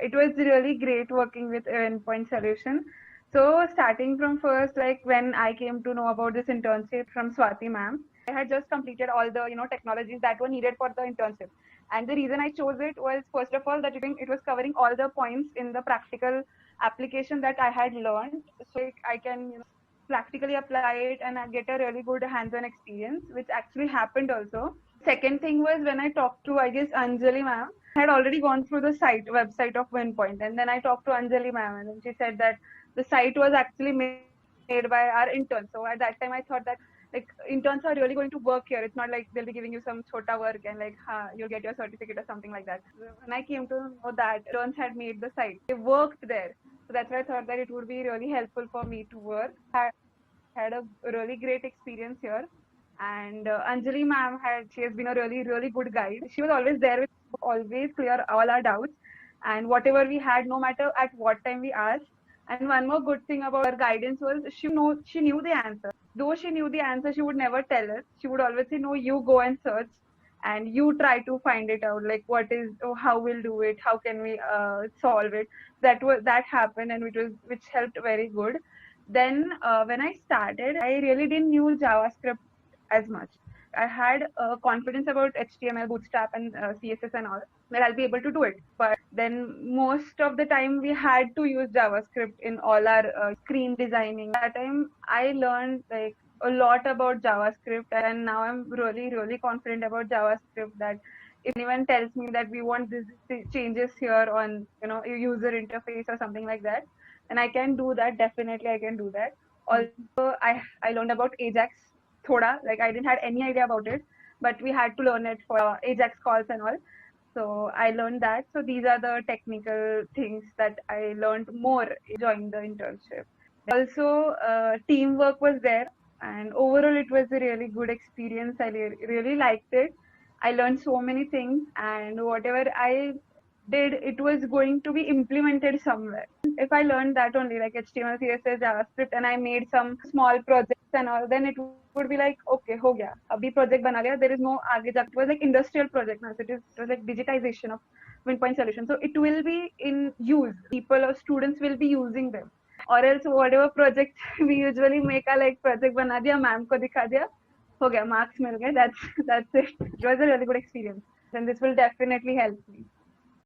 it was really great working with WinPoint solution. So starting from first, like when I came to know about this internship from Swati ma'am, I had just completed all the technologies that were needed for the internship. And the reason I chose it was first of all that it was covering all the points in the practical application that I had learned, so I can practically apply it and I get a really good hands-on experience, which actually happened also. Second thing was when I talked to, I guess, Anjali ma'am. I had already gone through the website of WinPoint, and then I talked to Anjali ma'am, and then she said that the site was actually made by our interns. So at that time, I thought that like interns are really going to work here. It's not like they'll be giving you some chota work and like, you'll get your certificate or something like that. When I came to know that interns had made the site, they worked there. So that's why I thought that it would be really helpful for me to work. I had a really great experience here. And Anjali ma'am she has been a really good guide. She was always there with always clear all our doubts and whatever we had, no matter at what time we asked. And one more good thing about her guidance was she knew the answer. Though she knew the answer, she would never tell us. She would always say, "No, you go and search, and you try to find it out. Like what is, or how we'll do it, how can we solve it." That happened, and which helped very good. Then when I started, I really didn't knew JavaScript as much. I had confidence about HTML, Bootstrap, and CSS and all that I'll be able to do it. But then most of the time we had to use JavaScript in all our screen designing. That time I learned like a lot about JavaScript, and now I'm really confident about JavaScript. That if anyone tells me that we want this changes here on user interface or something like that, then I can do that. Definitely, I can do that. Also, I learned about Ajax thoda, like I didn't had any idea about it, but we had to learn it for Ajax calls and all. So I learned that. So these are the technical things that I learned more during the internship. Also, teamwork was there, and overall it was a really good experience. I really liked it. I learned so many things, and whatever I did, it was going to be implemented somewhere. If I learned that only, like HTML, CSS, JavaScript, and I made some small projects and all, then it would be like, okay, ho gaya. Abhi project bana liya. There is no aage jak. It was like industrial project now. So it was like digitization of WinPoint solution. So it will be in use. People or students will be using them. Or else whatever project we usually make a like project bana diya, ma'am ko dikha diya, ho gaya, marks mil gaye. That's it. It was a really good experience, and this will definitely help me.